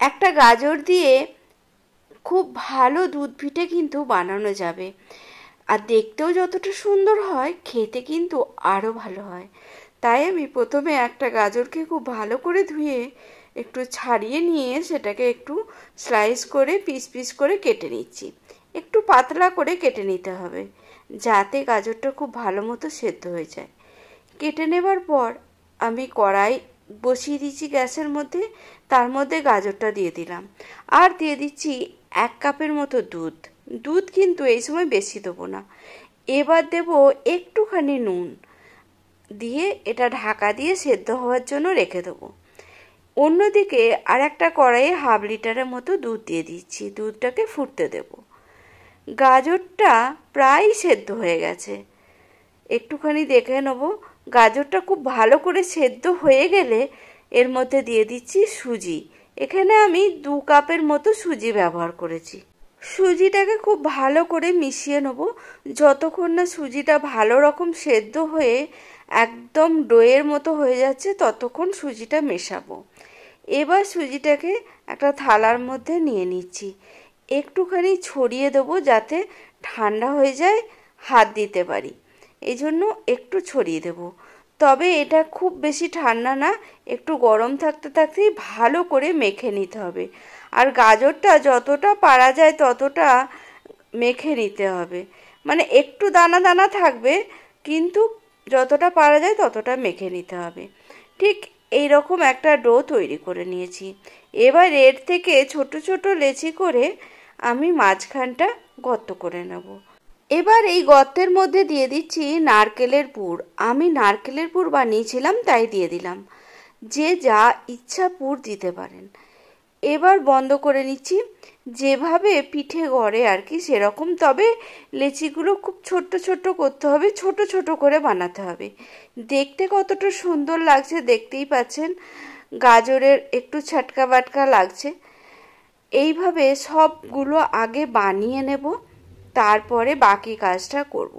একটা গাজর দিয়ে খুব ভালো দুধ পিঠে কিন্তু বানানো যাবে। আর দেখতেও যতটা সুন্দর হয়, খেতে কিন্তু আরও ভালো হয়। তাই আমি প্রথমে একটা গাজরকে খুব ভালো করে ধুয়ে একটু ছাড়িয়ে নিয়ে সেটাকে একটু স্লাইস করে পিস পিস করে কেটে নিচ্ছি। একটু পাতলা করে কেটে নিতে হবে, যাতে গাজরটা খুব ভালো মতো সেদ্ধ হয়ে যায়। কেটে নেবার পর আমি কড়াই বসিয়ে দিচ্ছি গ্যাসের মধ্যে, তার মধ্যে গাজরটা দিয়ে দিলাম, আর দিয়ে দিচ্ছি 1 কাপের মতো দুধ। দুধ কিন্তু এই সময় বেশি দেবো না। এবার দেব একটুখানি নুন দিয়ে এটা ঢাকা দিয়ে সেদ্ধ হওয়ার জন্য রেখে দেবো। অন্যদিকে আর একটা কড়াইয়ে 1/2 লিটারের মতো দুধ দিয়ে দিচ্ছি, দুধটাকে ফুটতে দেব। গাজরটা প্রায় সেদ্ধ হয়ে গেছে, একটুখানি দেখে নেব। গাজরটা খুব ভালো করে সেদ্ধ হয়ে গেলে এর মধ্যে দিয়ে দিচ্ছি সুজি। এখানে আমি 2 কাপের মতো সুজি ব্যবহার করেছি। সুজিটাকে খুব ভালো করে মিশিয়ে নেব। যতক্ষণ না সুজিটা ভালো রকম সেদ্ধ হয়ে একদম ডোয়ের মতো হয়ে যাচ্ছে ততক্ষণ সুজিটা মেশাবো। এবার সুজিটাকে একটা থালার মধ্যে নিয়ে নিচ্ছি, একটুখানি ছড়িয়ে দেবো যাতে ঠান্ডা হয়ে যায়, হাত দিতে পারি, এই জন্য একটু ছড়িয়ে দেব। তবে এটা খুব বেশি ঠান্ডা না, একটু গরম থাকতে থাকতেই ভালো করে মেখে নিতে হবে। আর গাজরটা যতটা পারা যায় ততটা মেখে নিতে হবে, মানে একটু দানা দানা থাকবে, কিন্তু যতটা পারা যায় ততটা মেখে নিতে হবে। ঠিক এই রকম একটা ডো তৈরি করে নিয়েছি। এবার এর থেকে ছোট ছোট লেচি করে আমি মাঝখানটা গর্ত করে নেব। এবার এই গর্তের মধ্যে দিয়ে দিচ্ছি নারকেলের পুর। আমি নারকেলের পুর বানিয়েছিলাম তাই দিয়ে দিলাম, যে যা ইচ্ছা পুর দিতে পারেন। এবার বন্ধ করে নিচ্ছি, যেভাবে পিঠে গড়ে আর কি সেরকম। তবে লেচিগুলো খুব ছোট্ট ছোট্ট করতে হবে, ছোট ছোট করে বানাতে হবে। দেখতে কতটা সুন্দর লাগছে দেখতেই পাচ্ছেন, গাজরের একটু ছাটকা বাটকা লাগছে। এইভাবে সবগুলো আগে বানিয়ে নেব, তারপরে বাকি কাজটা করব।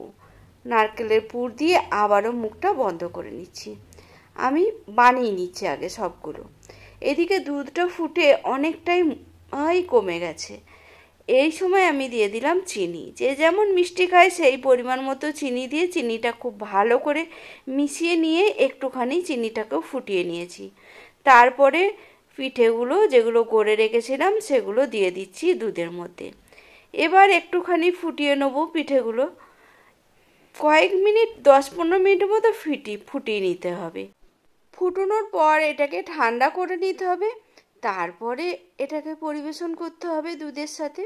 নারকেলের পুর দিয়ে আবারও মুখটা বন্ধ করে নিচ্ছি। আমি বানিয়ে নিচ্ছি আগে সবগুলো। এদিকে দুধটা ফুটে অনেকটাই কমে গেছে। এই সময় আমি দিয়ে দিলাম চিনি। যে যেমন মিষ্টি খায় সেই পরিমাণ মতো চিনি দিয়ে চিনিটা খুব ভালো করে মিশিয়ে নিয়ে একটুখানি চিনিটাকেও ফুটিয়ে নিয়েছি। তারপরে পিঠেগুলো যেগুলো গড়ে রেখেছিলাম সেগুলো দিয়ে দিচ্ছি দুধের মধ্যে। এবার একটুখানি ফুটিয়ে নেব পিঠেগুলো। কয়েক মিনিট 10-15 মিনিটের মতো ফুটিয়ে নিতে হবে। ফুটানোর পর এটাকে ঠান্ডা করে নিতে হবে, তারপরে এটাকে পরিবেশন করতে হবে দুধের সাথে।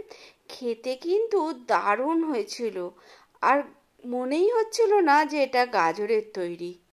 খেতে কিন্তু দারুণ হয়েছিল, আর মনেই হচ্ছিল না যে এটা গাজরের তৈরি।